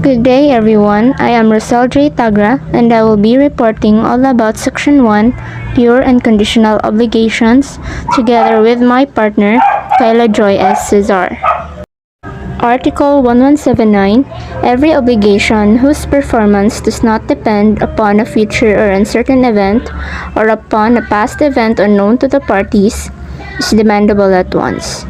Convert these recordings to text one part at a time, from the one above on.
Good day everyone, I am Tagra and I will be reporting all about Section 1, Pure and Conditional Obligations, together with my partner, Kyla Joy S. Cezar. Article 1179, every obligation whose performance does not depend upon a future or uncertain event or upon a past event unknown to the parties is demandable at once.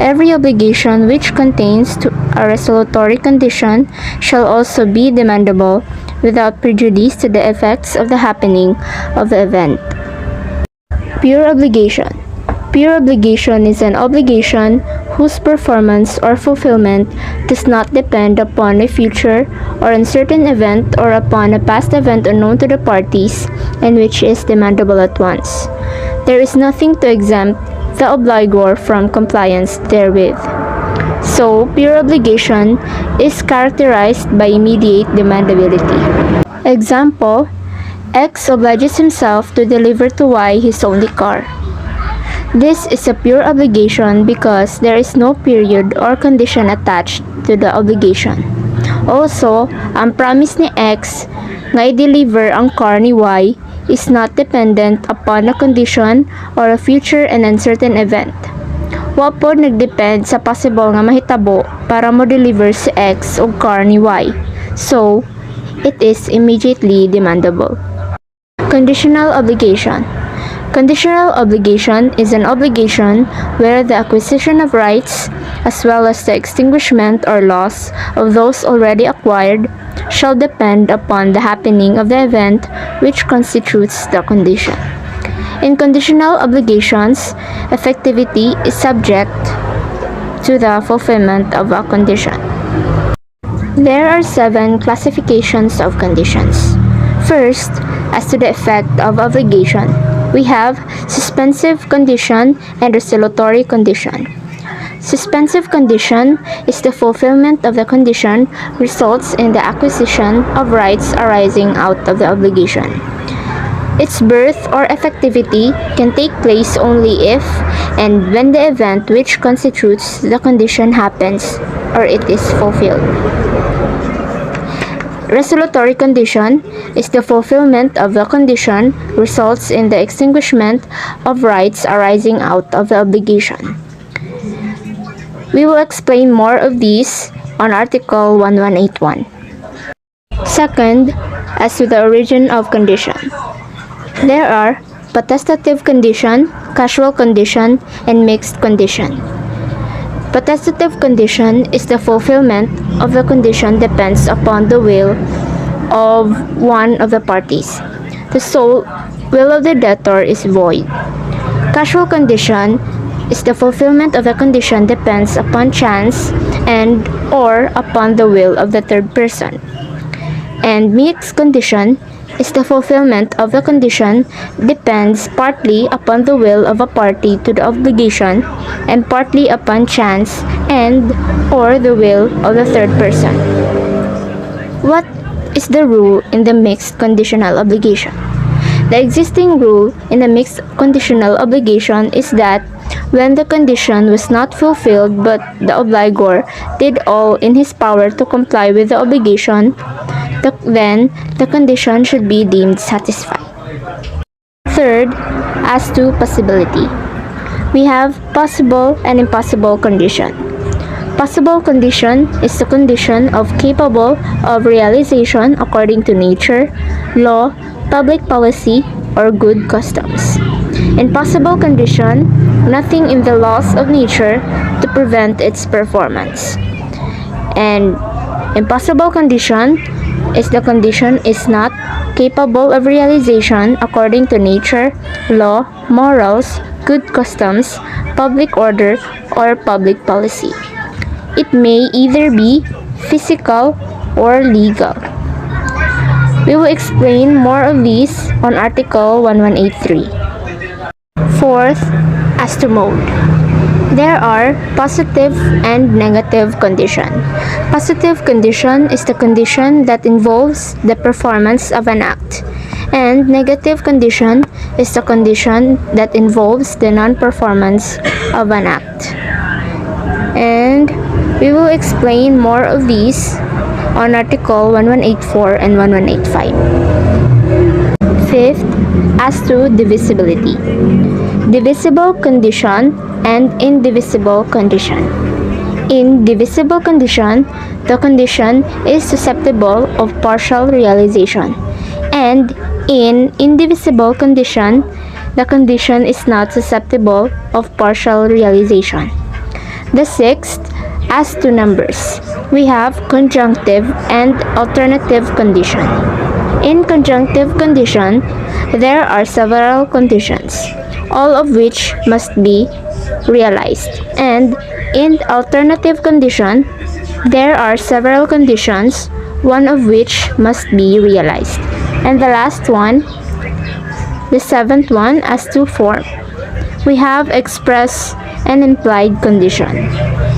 Every obligation which contains a resolutory condition shall also be demandable without prejudice to the effects of the happening of the event. Pure obligation. Pure obligation is an obligation whose performance or fulfillment does not depend upon a future or uncertain event or upon a past event unknown to the parties and which is demandable at once. There is nothing to exempt the obligor from compliance therewith. So, pure obligation is characterized by immediate demandability. Example, X obliges himself to deliver to Y his only car. This is a pure obligation because there is no period or condition attached to the obligation. Also, ang promise ni X nga i-deliver ang car ni Y is not dependent upon a condition or a future and uncertain event. Wa po nagdepend sa possible nga mahitabo para mo deliver si X o car ni Y. So, it is immediately demandable. Conditional obligation. Conditional obligation is an obligation where the acquisition of rights, as well as the extinguishment or loss of those already acquired, shall depend upon the happening of the event which constitutes the condition. In conditional obligations, effectivity is subject to the fulfillment of a condition. There are 7 classifications of conditions. First, as to the effect of obligation, we have suspensive condition and resolutory condition. Suspensive condition is the fulfillment of the condition results in the acquisition of rights arising out of the obligation. Its birth or effectivity can take place only if and when the event which constitutes the condition happens or it is fulfilled. Resolutory condition is the fulfillment of the condition results in the extinguishment of rights arising out of the obligation. We will explain more of these on Article 1181. Second, as to the origin of condition. There are potestative condition, casual condition, and mixed condition. Potestative condition is the fulfillment of the condition depends upon the will of one of the parties. The sole will of the debtor is void. Casual condition is the fulfillment of the condition depends upon chance and or upon the will of the third person. And mixed condition is the fulfillment of the condition depends partly upon the will of a party to the obligation and partly upon chance and or the will of the third person. What is the rule in the mixed conditional obligation? The existing rule in the mixed conditional obligation is that when the condition was not fulfilled but the obligor did all in his power to comply with the obligation, then the condition should be deemed satisfied. Third, as to possibility. We have possible and impossible condition. Possible condition is the condition of capable of realization according to nature, law, public policy, or good customs. Impossible condition, nothing in the laws of nature to prevent its performance. And impossible condition is the condition is not capable of realization according to nature, law, morals, good customs, public order, or public policy. It may either be physical or legal. We will explain more of these on Article 1183. Fourth, as to mode. There are positive and negative condition. Positive condition is the condition that involves the performance of an act, and negative condition is the condition that involves the non-performance of an act. And we will explain more of these on Article 1184 and 1185. Fifth, as to divisibility. Divisible condition and indivisible condition. In divisible condition, the condition is susceptible of partial realization, and in indivisible condition, the condition is not susceptible of partial realization. The sixth, as to numbers, we have conjunctive and alternative condition. In conjunctive condition, there are several conditions, all of which must be realized. And in alternative condition, there are several conditions, one of which must be realized. And the last one, the seventh one, as to form, we have express and implied condition.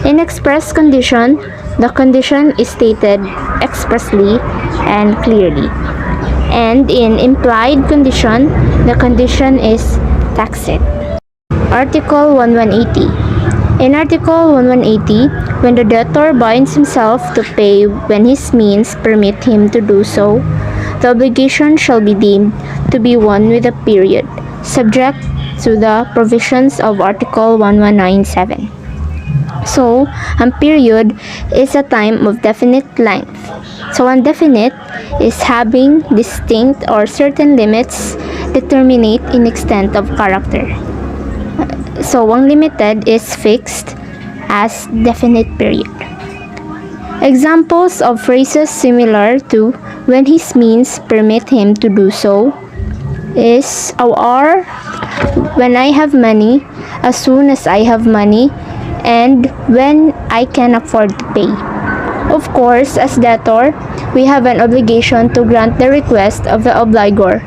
In express condition, the condition is stated expressly and clearly. And in implied condition, the condition is tacit. Article 1180. In Article 1180, when the debtor binds himself to pay when his means permit him to do so, the obligation shall be deemed to be one with a period, subject to the provisions of Article 1197. So, a period is a time of definite length. So, indefinite is having distinct or certain limits determinate in extent of character. So, unlimited is fixed as definite period. Examples of phrases similar to when his means permit him to do so is are when I have money, as soon as I have money, and when I can afford to pay. Of course, as debtor, we have an obligation to grant the request of the obligor,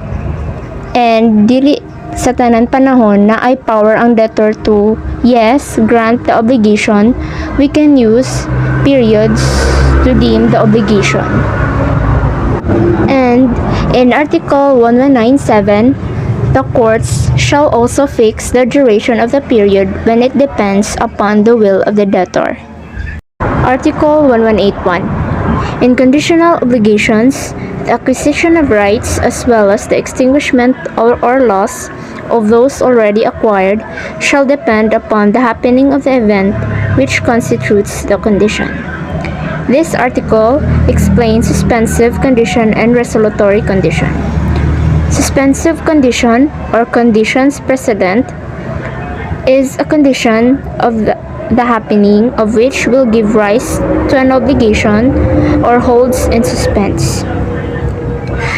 and dili sa tanan panahon na ay power ang debtor to, yes, grant the obligation, we can use periods to deem the obligation. And in Article 1197, the courts shall also fix the duration of the period when it depends upon the will of the debtor. Article 1181. In conditional obligations, the acquisition of rights as well as the extinguishment or loss of those already acquired shall depend upon the happening of the event which constitutes the condition. This article explains suspensive condition and resolutory condition. Suspensive condition or conditions precedent is a condition of the happening of which will give rise to an obligation or holds in suspense.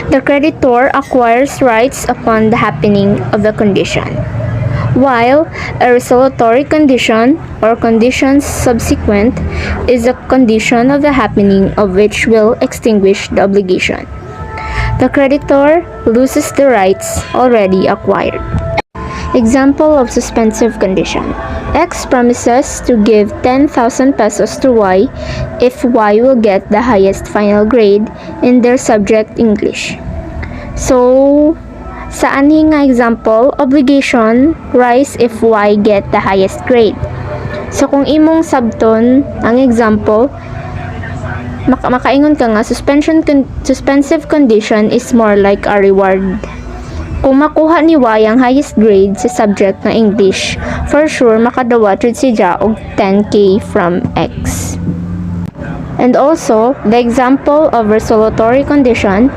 The creditor acquires rights upon the happening of the condition, while a resolutory condition or conditions subsequent is a condition of the happening of which will extinguish the obligation. The creditor loses the rights already acquired. Example of suspensive condition. X promises to give 10,000 pesos to Y if Y will get the highest final grade in their subject English. So, sa ani nga example, obligation rise if Y get the highest grade. So, kung imong sabton ang example, makaingon ka nga, suspensive condition is more like a reward. Kung makuha ni Y ang highest grade sa subject na English, for sure makadawat jud siya og 10K from X. And also, the example of resolutory condition,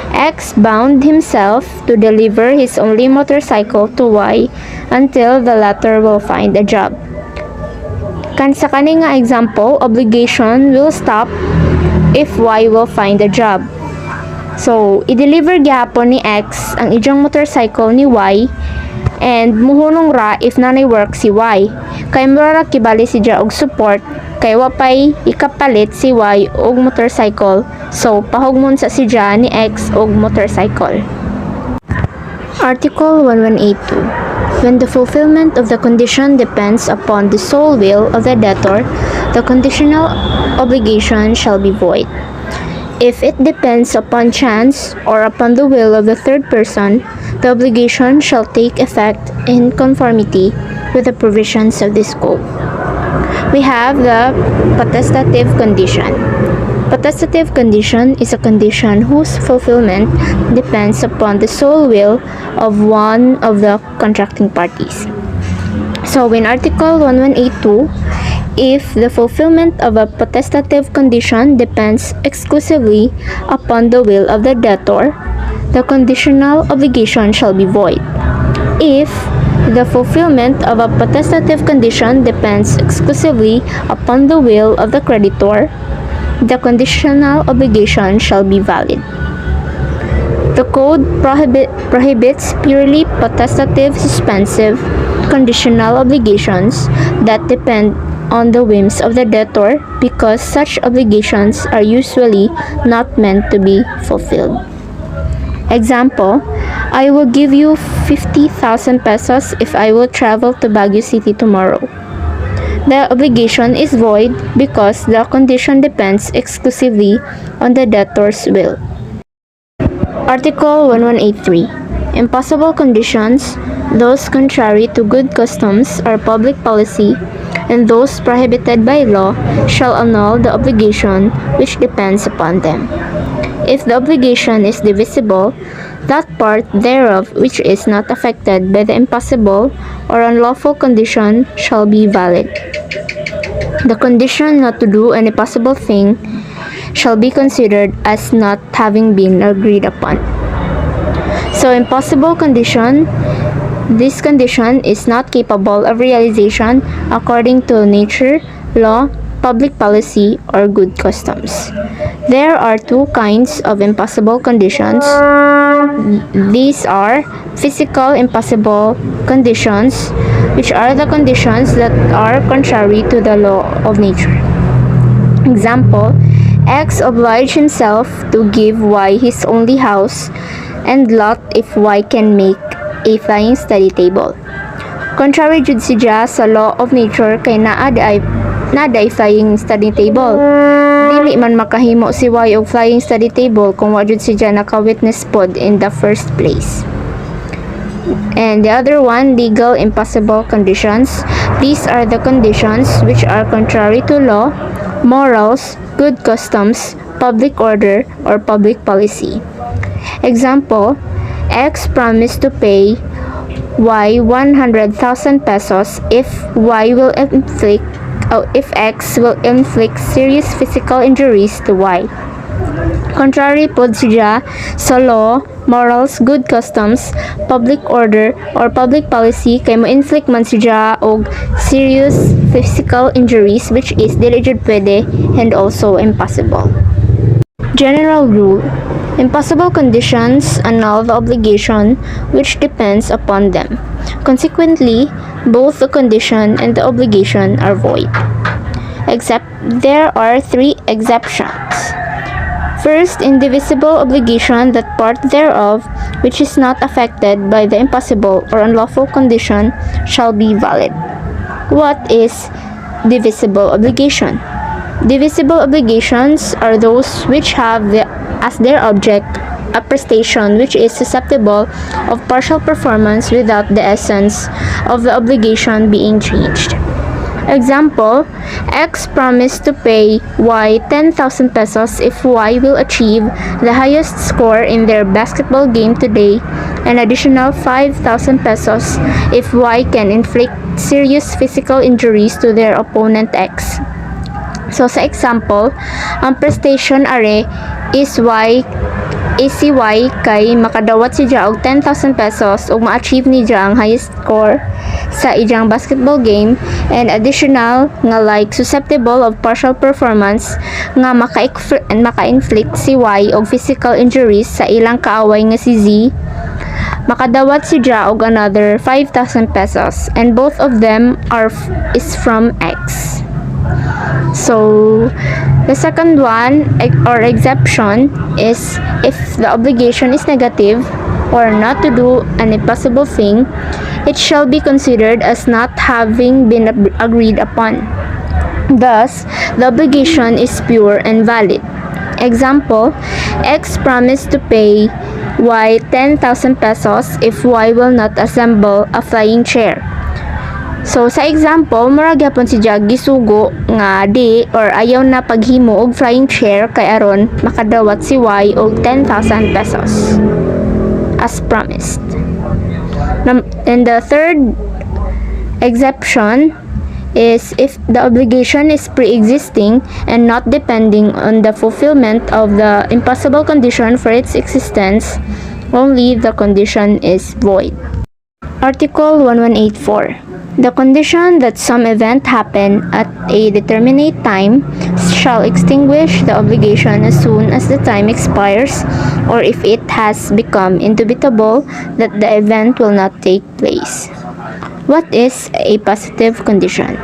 X bound himself to deliver his only motorcycle to Y until the latter will find a job. Sa kani nga example, obligation will stop if Y will find a job. So, i-deliver gyapon ni X ang ijang motorcycle ni Y and muhunong ra if nanay work si Y. Kay mura kibali si siya og support kay wapay ikapalit si Y og motorcycle. So, pahugmon sa siya ni X og motorcycle. Article 1182. When the fulfillment of the condition depends upon the sole will of the debtor, the conditional obligation shall be void. If it depends upon chance or upon the will of the third person, the obligation shall take effect in conformity with the provisions of this code. We have the potestative condition. potestative condition is a condition whose fulfillment depends upon the sole will of one of the contracting parties. So in Article 1182, if the fulfillment of a potestative condition depends exclusively upon the will of the debtor, the conditional obligation shall be void. If the fulfillment of a potestative condition depends exclusively upon the will of the creditor, the conditional obligation shall be valid. The Code prohibits purely potestative suspensive conditional obligations that depend on the whims of the debtor because such obligations are usually not meant to be fulfilled. Example, I will give you 50,000 pesos if I will travel to Baguio City tomorrow. The obligation is void because the condition depends exclusively on the debtor's will. Article 1183. Impossible conditions, those contrary to good customs or public policy, and those prohibited by law, shall annul the obligation which depends upon them. If the obligation is divisible, that part thereof which is not affected by the impossible or unlawful condition shall be valid. The condition not to do any possible thing shall be considered as not having been agreed upon. So, impossible condition, this condition is not capable of realization according to nature, law, public policy, or good customs. There are two kinds of impossible conditions. These are physical impossible conditions, which are the conditions that are contrary to the law of nature. Example, X obliged himself to give Y his only house and lot if Y can make a flying study table. Contrary jud siya sa law of nature kay naa day flying study table. Dili man makahimo si Y og flying study table kung wa jud siya naka-witness pod in the first place. And the other one, legal impossible conditions. These are the conditions which are contrary to law, morals, good customs, public order, or public policy. Example, X promised to pay Y 100,000 pesos if X will inflict serious physical injuries to Y. Contrary pod siya sa law, morals, good customs, public order, or public policy kay mo-inflict man siya og serious physical injuries which is dili jud pwede and also impossible. General rule: impossible conditions annul the obligation which depends upon them. Consequently, both the condition and the obligation are void. Except there are three exceptions. First, indivisible obligation, that part thereof which is not affected by the impossible or unlawful condition shall be valid. What is divisible obligation? Divisible obligations are those which have as their object a prestation which is susceptible of partial performance without the essence of the obligation being changed. Example, X promised to pay Y 10,000 pesos if Y will achieve the highest score in their basketball game today, and additional 5,000 pesos if Y can inflict serious physical injuries to their opponent X. So sa example, ang prestation are is si Y kay makadawat siya og 10,000 pesos ug ma-achieve niya ang highest score sa iyang basketball game, and additional nga like susceptible of partial performance nga maka-inflict si Y og physical injuries sa ilang kaaway nga si Z, makadawat siya og another 5,000 pesos, and both of them is from X. So, the second one or exception is if the obligation is negative or not to do an impossible thing, it shall be considered as not having been agreed upon. Thus, the obligation is pure and valid. Example, X promised to pay Y 10,000 pesos if Y will not assemble a flying chair. So sa example, mura gyapon si Jag gisugo nga di or ayaw na paghimo og flying chair kay aron makadawat si Y og 10,000 pesos as promised. And the third exception is if the obligation is pre-existing and not depending on the fulfillment of the impossible condition for its existence, only the condition is void. Article 1184. The condition that some event happen at a determinate time shall extinguish the obligation as soon as the time expires, or if it has become indubitable that the event will not take place. What is a positive condition?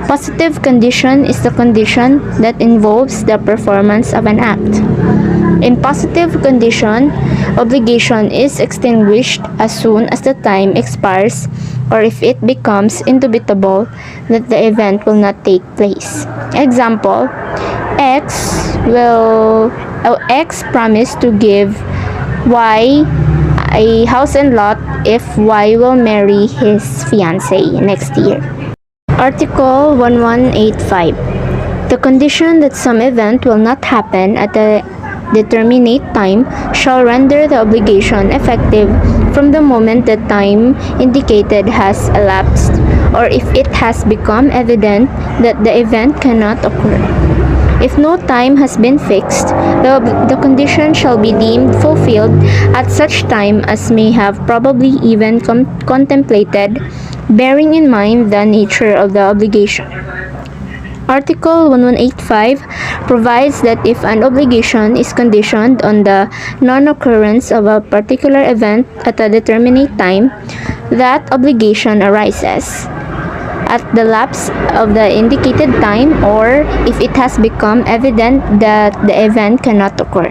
Positive condition is the condition that involves the performance of an act. In positive condition, obligation is extinguished as soon as the time expires or if it becomes indubitable that the event will not take place. Example, X promised to give Y a house and lot if Y will marry his fiancée next year. Article 1185. The condition that some event will not happen at a determinate time shall render the obligation effective from the moment the time indicated has elapsed, or if it has become evident that the event cannot occur. If no time has been fixed, the condition shall be deemed fulfilled at such time as may have probably even contemplated, bearing in mind the nature of the obligation. Article 1185 provides that if an obligation is conditioned on the non-occurrence of a particular event at a determinate time, that obligation arises at the lapse of the indicated time or if it has become evident that the event cannot occur.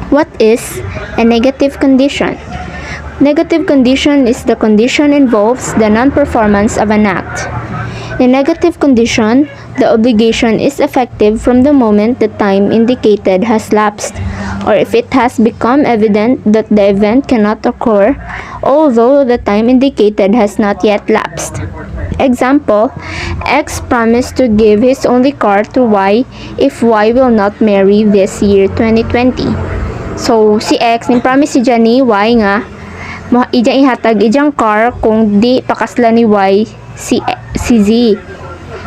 What is a negative condition? Negative condition is the condition involves the non-performance of an act. In negative condition, the obligation is effective from the moment the time indicated has lapsed, or if it has become evident that the event cannot occur, although the time indicated has not yet lapsed. Example, X promised to give his only car to Y if Y will not marry this year 2020. So, si X, ni-promise si Jenny Y nga, ijang ihatag ijang car kung di pakasla ni Y si Z.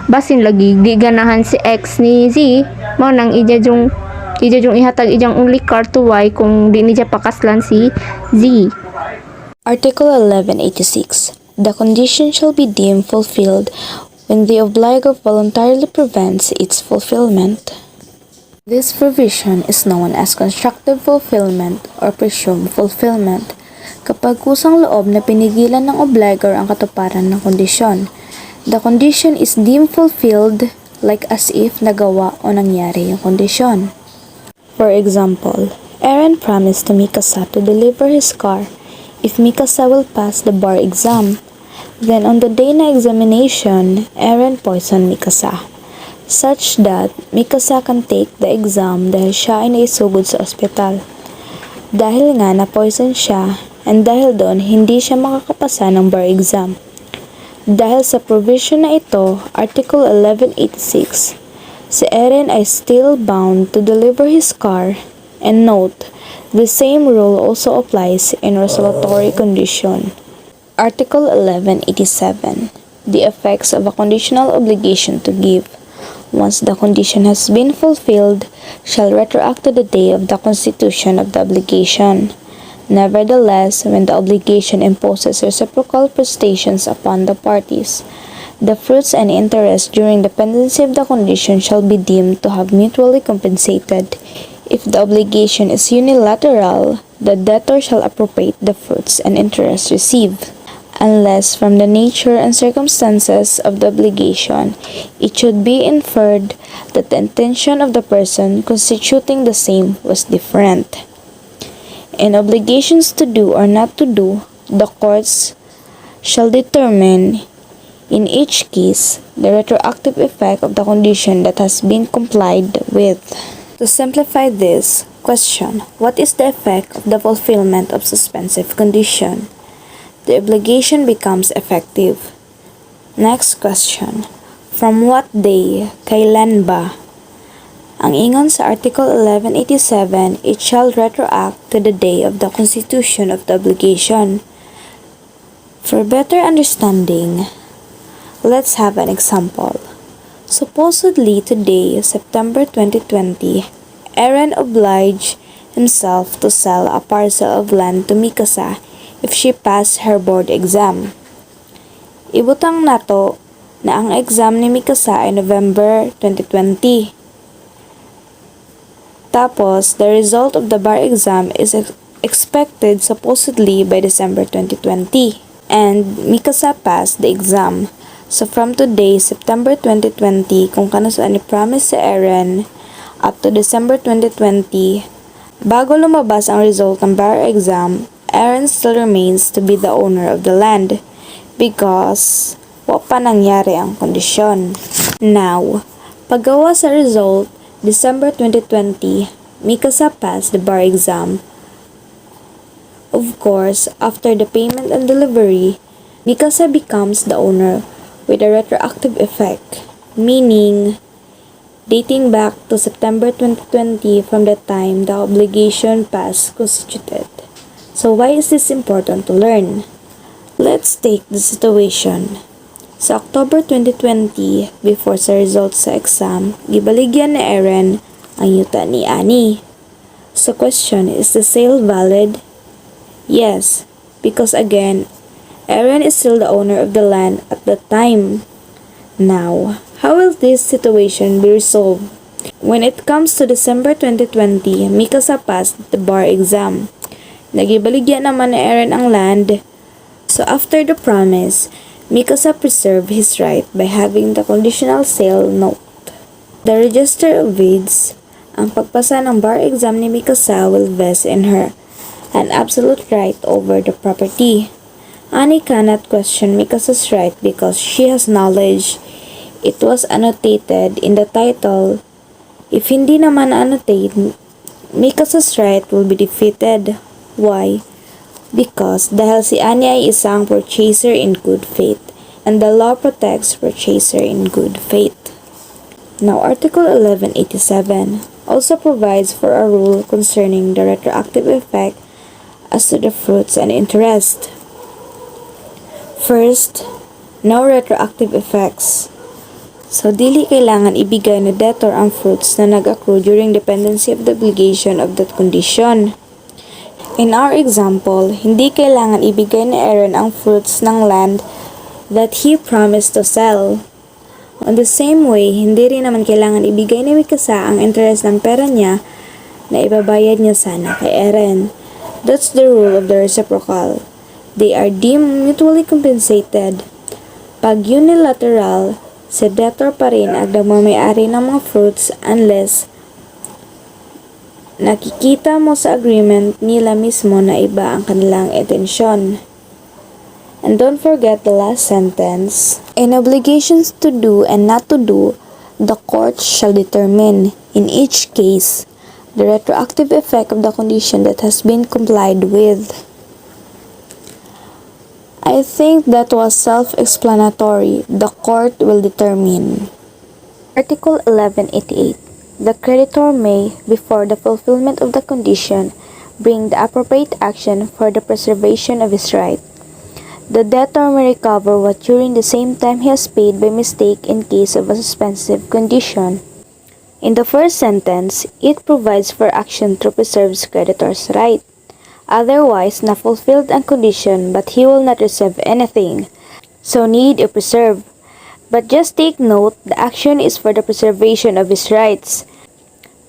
Basin lagi di ganahan si X ni Z, mo nang ija jung ihatag ijang only car to Y kung di niya pakaslan si Z. Article 1186. The condition shall be deemed fulfilled when the obligor voluntarily prevents its fulfillment. This provision is known as constructive fulfillment or presumed fulfillment. Kapag kusang loob na pinigilan ng obligor ang katuparan ng kondisyon, the condition is deemed fulfilled like as if nagawa o nangyari yung kondisyon. For example, Aaron promised to Mikasa to deliver his car if Mikasa will pass the bar exam. Then on the day na examination, Aaron poisoned Mikasa, such that Mikasa can take the exam dahil siya ay naisugod sa ospital. Dahil nga na-poison siya, and dahil doon hindi siya makakapasa ng bar exam. Dahil sa provision na ito, Article 1186, si Aaron ay still bound to deliver his car, and note, the same rule also applies in resolutory condition. Article 1187. The effects of a conditional obligation to give, once the condition has been fulfilled, shall retroact to the day of the constitution of the obligation. Nevertheless, when the obligation imposes reciprocal prestations upon the parties, the fruits and interest during the pendency of the condition shall be deemed to have mutually compensated. If the obligation is unilateral, the debtor shall appropriate the fruits and interest received, unless from the nature and circumstances of the obligation it should be inferred that the intention of the person constituting the same was different. In obligations to do or not to do, the courts shall determine in each case the retroactive effect of the condition that has been complied with. To simplify this, question: what is the effect of the fulfillment of suspensive condition? The obligation becomes effective. Next question. From what day, kailan ba? Ang ingon sa Article 1187, it shall retroact to the day of the constitution of the obligation. For better understanding, let's have an example. Supposedly today, September 2020, Aaron obliged himself to sell a parcel of land to Mikasa if she passed her board exam. Ibutang nato na ang exam ni Mikasa ay November 2020. Tapos, the result of the bar exam is expected supposedly by December 2020. And Mikasa passed the exam. So from today, September 2020, kung kano saan ni-promise si Aaron, up to December 2020, bago lumabas ang result ng bar exam, Aaron still remains to be the owner of the land because wa pa nangyari ang kondisyon. Now, paggawa sa result, December 2020, Mikasa passed the bar exam. Of course, after the payment and delivery, Mikasa becomes the owner with a retroactive effect, meaning dating back to September 2020 from the time the obligation passed constituted. So why is this important to learn? Let's take the situation. Sa October 2020, before sa results sa exam, gibaligyan ni Aaron ang yuta ni Annie. So question, is the sale valid? Yes, because again, Aaron is still the owner of the land at that time. Now, how will this situation be resolved? When it comes to December 2020, Mikasa passed the bar exam. Nagibaligyan naman ni Aaron ang land. So after the promise, Mikasa preserved his right by having the conditional sale note. The Register of Deeds, ang pagpasa ng bar exam ni Mikasa will vest in her an absolute right over the property. Annie cannot question Mikasa's right because she has knowledge. It was annotated in the title. If hindi naman annotate, Mikasa's right will be defeated. Why? Because dahil si Annie ay isang purchaser in good faith and the law protects purchaser in good faith. Now, Article 1187 also provides for a rule concerning the retroactive effect as to the fruits and interest. First, no retroactive effects. So, dili kailangan ibigay na debtor ang fruits na nag-accrue during dependency of the obligation of that condition. In our example, hindi kailangan ibigay ni Aaron ang fruits ng land that he promised to sell. On the same way, hindi rin naman kailangan ibigay ni Mikasa ang interest ng pera niya na ibabayad niya sana kay Aaron. That's the rule of the reciprocal. They are deemed mutually compensated. Pag unilateral, si debtor pa rin ang nagmamayari ng mga fruits unless nakikita mo sa agreement nila mismo na iba ang kanilang intensyon. And don't forget the last sentence. In obligations to do and not to do, the court shall determine, in each case, the retroactive effect of the condition that has been complied with. I think that was self-explanatory. The court will determine. Article 1188. The creditor may, before the fulfillment of the condition, bring the appropriate action for the preservation of his right. The debtor may recover what during the same time he has paid by mistake in case of a suspensive condition. In the first sentence, it provides for action to preserve his creditor's right. Otherwise, na fulfilled ang condition but he will not receive anything. So need a preserve. But just take note, the action is for the preservation of his rights.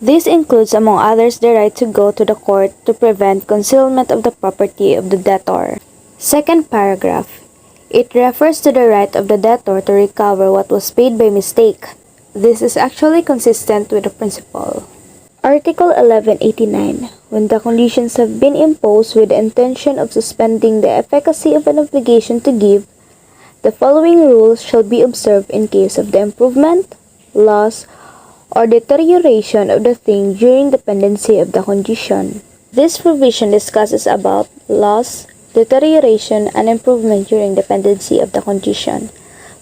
This includes among others the right to go to the court to prevent concealment of the property of the debtor. Second paragraph. It refers to the right of the debtor to recover what was paid by mistake. This is actually consistent with the principle. Article 1189. When the conditions have been imposed with the intention of suspending the efficacy of an obligation to give, the following rules shall be observed in case of the improvement, loss, or deterioration of the thing during the pendency of the condition. This provision discusses about loss, deterioration, and improvement during the pendency of the condition.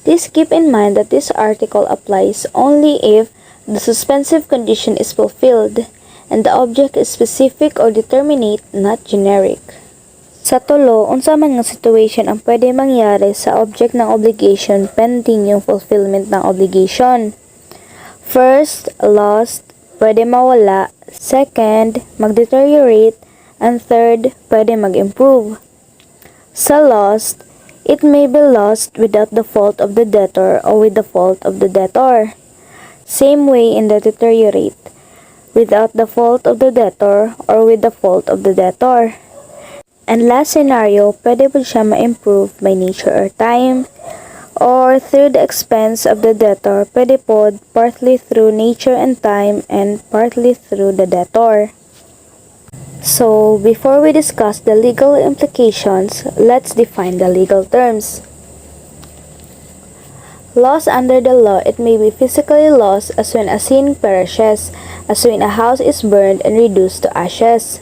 Please keep in mind that this article applies only if the suspensive condition is fulfilled and the object is specific or determinate, not generic. Sa tulo, unsa man nga situation ang pwede mangyari sa object ng obligation pending yung fulfillment ng obligation? First, lost, pwede mawala. Second, mag-deteriorate. And third, pwede mag-improve. Sa lost, it may be lost without the fault of the debtor or with the fault of the debtor. Same way in the deteriorate, without the fault of the debtor or with the fault of the debtor. And last scenario, pwede po siya ma-improve by nature or time, or through the expense of the debtor, pwede po partly through nature and time and partly through the debtor. So, before we discuss the legal implications, let's define the legal terms. Loss under the law, it may be physically lost as when a scene perishes, as when a house is burned and reduced to ashes.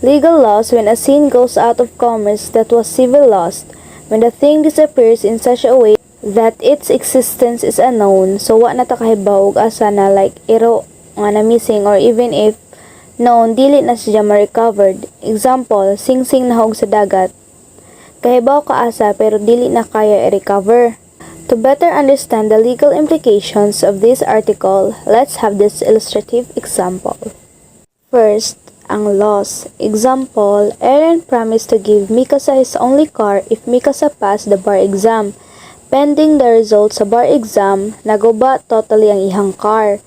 Legal loss when a scene goes out of commerce that was civil lost, when the thing disappears in such a way that its existence is unknown, so wa na ta kahibaw og asa na like iro nga na missing or even if known, dili na siya ma-recovered. Example, sing-sing nahog sa dagat. Kahibaw ka asa pero dili na kaya i-recover. To better understand the legal implications of this article, let's have this illustrative example. First, ang loss. Example, Aaron promised to give Mikasa his only car if Mikasa passed the bar exam. Pending the results sa bar exam, naguba totally ang ihang car.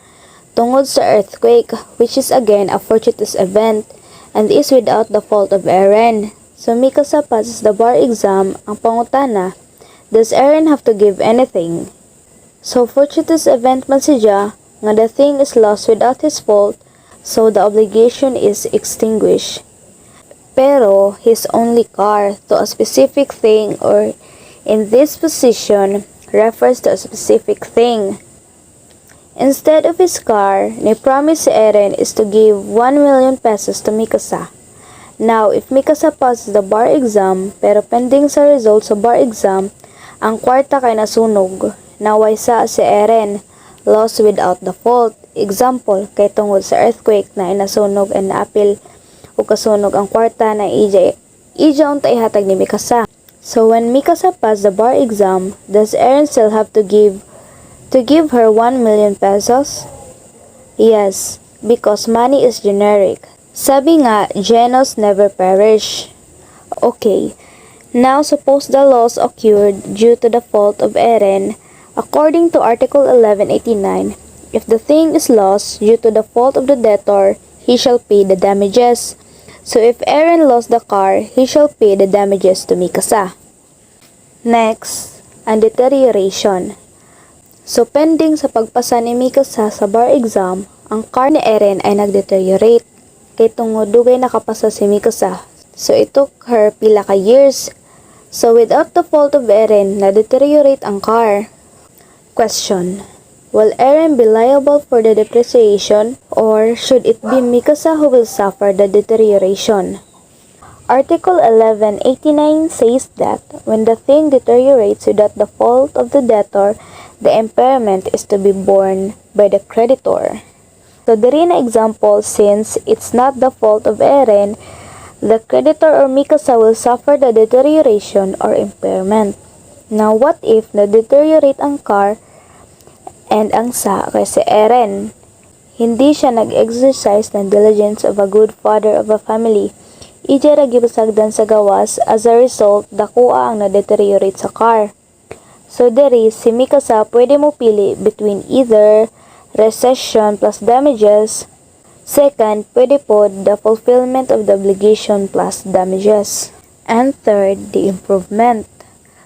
Tungod sa earthquake, which is again a fortuitous event, and is without the fault of Aaron. So Mikasa passes the bar exam, ang pangutana, does Aaron have to give anything? So fortuitous event man siya, nga the thing is lost without his fault, so the obligation is extinguished. Pero his only car to a specific thing or in this position refers to a specific thing. Instead of his car, ni promise si Eren is to give 1 million pesos to Mikasa. Now, if Mikasa passes the bar exam, pero pending sa results sa bar exam, ang kwarta kay nasunog, naway sa si Eren, lost without the fault. Example, kay tungod sa earthquake na inasunog and naapil o kasunog ang kwarta na ija unta ihatag ni Mikasa. So when Mikasa passed the bar exam, does Eren still have to give her 1 million pesos? Yes, because money is generic. Sabi nga, genus never perish. Okay, now suppose the loss occurred due to the fault of Eren. According to Article 1189, if the thing is lost due to the fault of the debtor, he shall pay the damages. So if Eren lost the car, he shall pay the damages to Mikasa. Next, ang deterioration. So pending sa pagpasa ni Mikasa sa bar exam, ang car ni Eren ay nag-deteriorate. Kay tungod dugay nakapasa si Mikasa. So it took her pila ka years. So without the fault of Eren, na-deteriorate ang car. Question. Will Eren be liable for the depreciation or should it be Mikasa who will suffer the deterioration? Article 1189 says that when the thing deteriorates without the fault of the debtor, the impairment is to be borne by the creditor. So diri na example, since it's not the fault of Eren, the creditor or Mikasa will suffer the deterioration or impairment. Now what if na-deteriorate ang car and ang sa kay si Eren? Hindi siya nag-exercise ng diligence of a good father of a family. Ija ra gibasagdan sa gawas, as a result, dakuha ang na-deteriorate sa car. So diri, si Mikasa pwede mo pili between either recession plus damages. Second, pwede po the fulfillment of the obligation plus damages. And third, the improvement.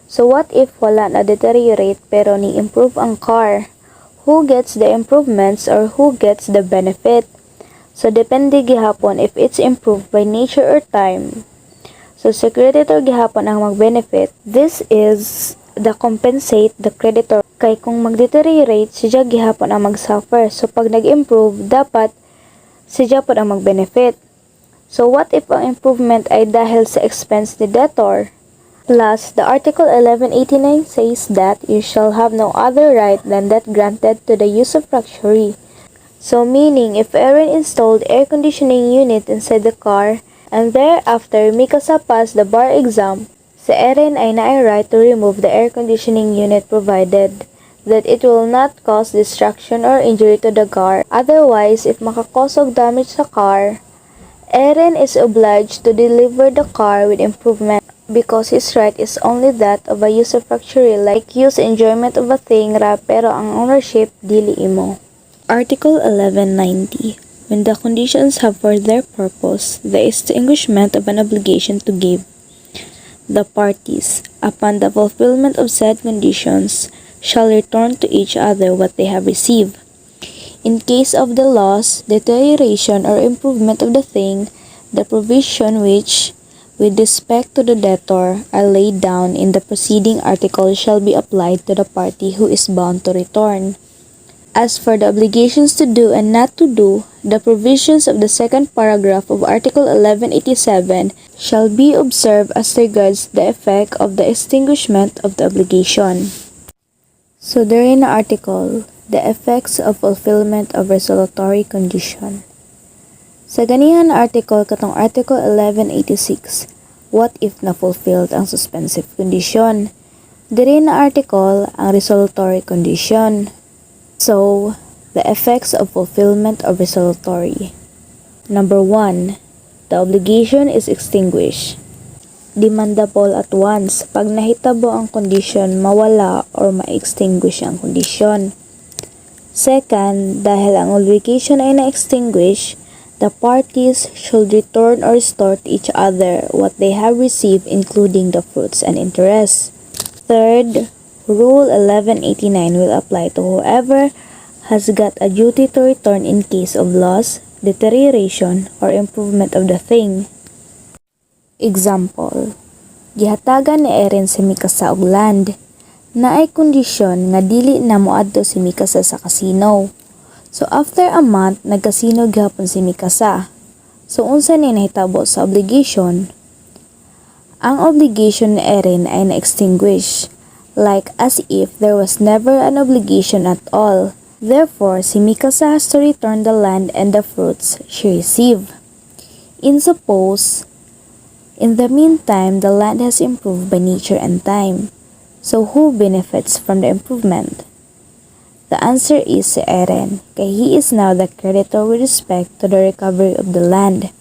So what if wala na-deteriorate pero ni-improve ang car? Who gets the improvements or who gets the benefit? So depende gihapon if it's improved by nature or time. So sa creditor gihapon ang mag-benefit. This is the compensate the creditor. Kay kung mag-deteriorate, siya gihapon ang mag-suffer. So pag nag-improve, dapat siya po ang mag-benefit. So what if ang improvement ay dahil sa expense ni debtor? Plus, the Article 1189 says that you shall have no other right than that granted to the usufructuary. So meaning, if Aaron installed air conditioning unit inside the car, and thereafter Mikasa passed the bar exam, si Aaron ay naay right to remove the air conditioning unit provided that it will not cause destruction or injury to the car. Otherwise, if makakause og damage sa car, Aaron is obliged to deliver the car with improvement because his right is only that of a usufructuary, like use enjoyment of a thing ra pero ang ownership dili imo. Article 1190. When the conditions have for their purpose the extinguishment of an obligation to give, the parties, upon the fulfillment of said conditions, shall return to each other what they have received. In case of the loss, deterioration, or improvement of the thing, the provision which, with respect to the debtor, are laid down in the preceding article shall be applied to the party who is bound to return. As for the obligations to do and not to do, the provisions of the second paragraph of Article 1187 shall be observed as regards the effect of the extinguishment of the obligation. So therein na article, the effects of fulfillment of resolutory condition. Sa ganihan article katong Article 1186, what if na-fulfilled ang suspensive condition? Diri na article ang resolutory condition. So, the effects of fulfillment of resolutory. Number 1. The obligation is extinguished. Demandable at once pag nahitabo ang condition mawala or ma-extinguish ang condition. Second, dahil ang obligation ay na-extinguish, the parties should return or restore to each other what they have received including the fruits and interest. Third, Rule 1189 will apply to whoever has got a duty to return in case of loss, deterioration, or improvement of the thing. Example, gihatagan ni Eren si Mikasa og land, na ay kondisyon nga dili na moadto si Mikasa sa casino. So after a month, nagkasino gihapon si Mikasa. So unsa ni nahitabo sa obligation? Ang obligation ni Eren ay na-extinguish, like as if there was never an obligation at all. Therefore, si Mikasa has to return the land and the fruits she received. In the meantime, the land has improved by nature and time. So who benefits from the improvement? The answer is si Eren, kay he is now the creditor with respect to the recovery of the land.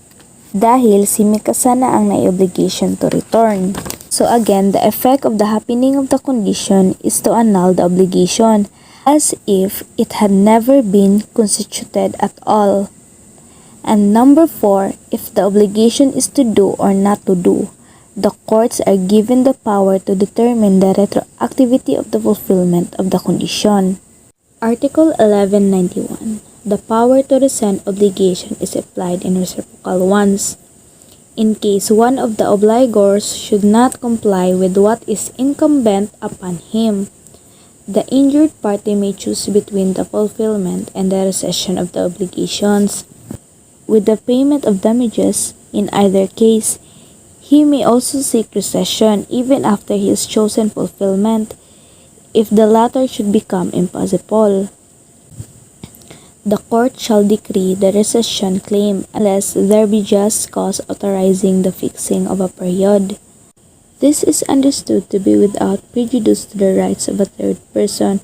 Dahil si Mikasa na ang na-obligation to return. So again, the effect of the happening of the condition is to annul the obligation, as if it had never been constituted at all. And number 4, if the obligation is to do or not to do, the courts are given the power to determine the retroactivity of the fulfillment of the condition. Article 1191. The power to rescind obligation is applied in reciprocal ones. In case one of the obligors should not comply with what is incumbent upon him, the injured party may choose between the fulfillment and the rescission of the obligations. With the payment of damages, in either case, he may also seek rescission even after his chosen fulfillment, if the latter should become impossible. The court shall decree the rescission claim unless there be just cause authorizing the fixing of a period. This is understood to be without prejudice to the rights of a third person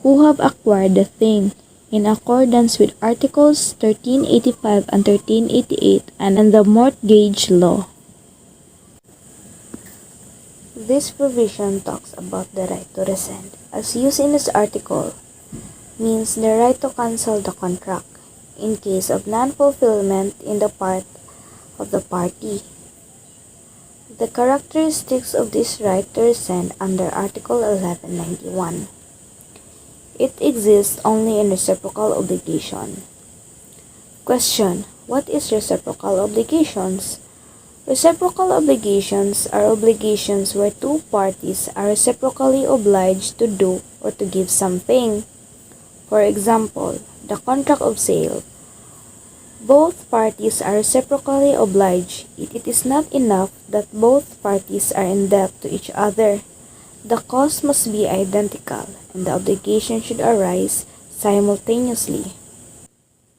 who have acquired the thing in accordance with Articles 1385 and 1388 and the mortgage law. This provision talks about the right to rescind, as used in this article, means the right to cancel the contract in case of non-fulfillment in the part of the party. The characteristics of this right to rescind under Article 1191. It exists only in reciprocal obligation. Question: what is reciprocal obligations? Reciprocal obligations are obligations where two parties are reciprocally obliged to do or to give something. For example, the contract of sale. Both parties are reciprocally obliged. It is not enough that both parties are in debt to each other. The cost must be identical, and the obligation should arise simultaneously.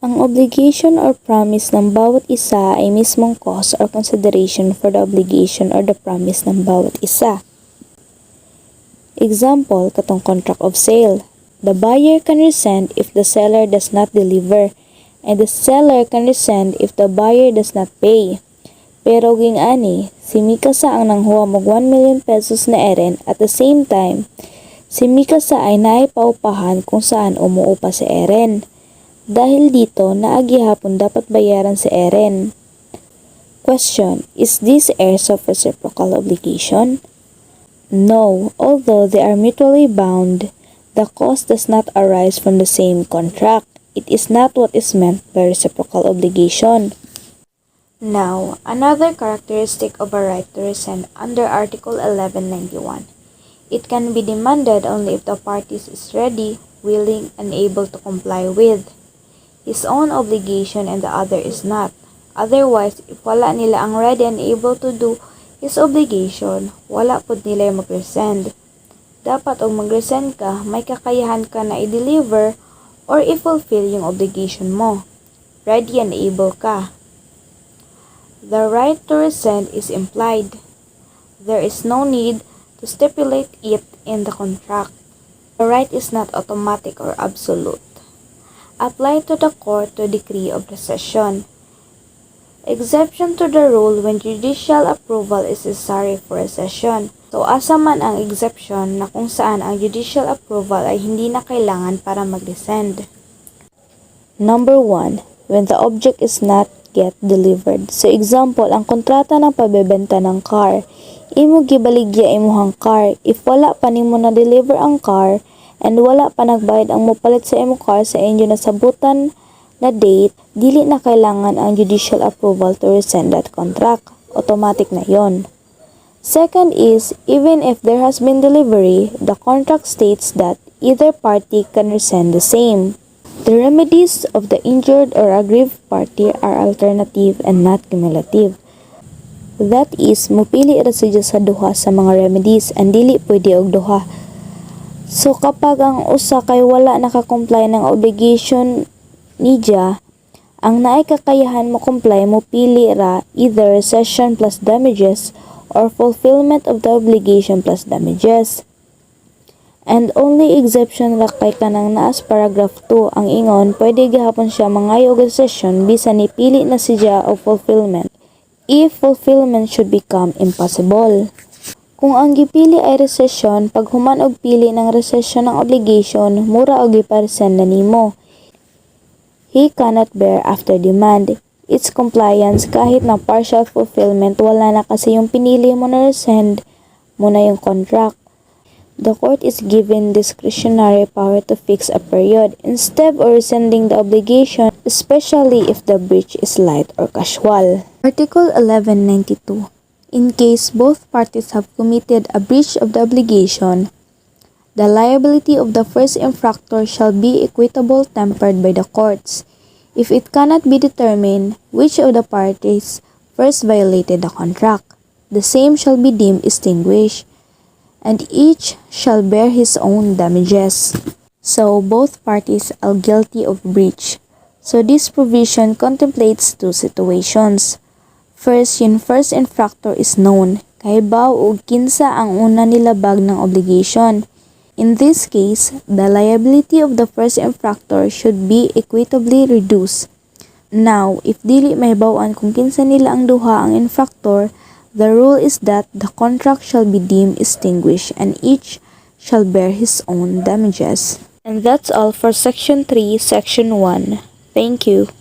Ang obligation or promise ng bawat isa ay mismong cost or consideration for the obligation or the promise ng bawat isa. Example, katong contract of sale. The buyer can resent if the seller does not deliver, and the seller can resent if the buyer does not pay. Pero ging-ani, si Mikasa ang nanghuwa mo 1 million pesos na eren at the same time, si Mikasa ay naipaupahan kung saan umuupa si Eren. Dahil dito, naagihapon dapat bayaran si Eren. Question, is this heirs of reciprocal obligation? No, although they are mutually bound, the cost does not arise from the same contract. It is not what is meant by reciprocal obligation. Now, another characteristic of a right to rescind under Article 1191. It can be demanded only if the parties is ready, willing, and able to comply with his own obligation and the other is not. Otherwise, if wala nila ang ready and able to do his obligation, wala pud nila mag-rescind. Dapat og mag-rescind ka, may kakayahan ka na i-deliver or i-fulfill yung obligation mo. Ready and able ka. The right to rescind is implied. There is no need to stipulate it in the contract. The right is not automatic or absolute. Apply to the court to decree of rescission. Exception to the rule when judicial approval is necessary for rescission. So, asa man ang exception na kung saan ang judicial approval ay hindi na kailangan para mag-rescind. Number 1. When the object is not yet delivered. So, example, ang kontrata ng pabebenta ng car. Imo gibaligya imuhang car. If wala pa nimo na deliver ang car, and wala pa nagbayad ang mopalit sa imo car sa inyo nasabutan na date, dili na kailangan ang judicial approval to rescind that contract. Automatic na yon. Second is, even if there has been delivery, the contract states that either party can rescind the same. The remedies of the injured or aggrieved party are alternative and not cumulative. That is, mupili ra siya sa duha sa mga remedies and dili pwede og duha. So, kapag ang usa kay wala nakakomply ng obligation niya, ang naay kakayahan mo comply mo pili ra either rescission plus damages or fulfillment of the obligation plus damages. And only exception ra kay kanang naas paragraph 2 ang ingon, pwede gihapon siya mangayo og rescission bisan ni pili na siya og fulfillment if fulfillment should become impossible. Kung ang gipili ay rescission, pag human og pili ng rescission ng obligation, mura og giparescind na nimo. He cannot bear after demand. Its compliance kahit na partial fulfillment, wala na kasi yung pinili mo na rescind mo na yung contract. The court is given discretionary power to fix a period instead of rescinding the obligation, especially if the breach is light or casual. Article 1192. In case both parties have committed a breach of the obligation, the liability of the first infractor shall be equitable tempered by the courts. If it cannot be determined which of the parties first violated the contract, the same shall be deemed extinguished, and each shall bear his own damages. So, both parties are guilty of breach. So, this provision contemplates two situations. First, yung first infractor is known, kahibaw o kinsa ang una nilabag ng obligation. In this case, the liability of the first infractor should be equitably reduced. Now, if dili mahibawan kung kinsa nila ang duha ang infractor, the rule is that the contract shall be deemed extinguished and each shall bear his own damages. And that's all for Section 3, Section 1. Thank you.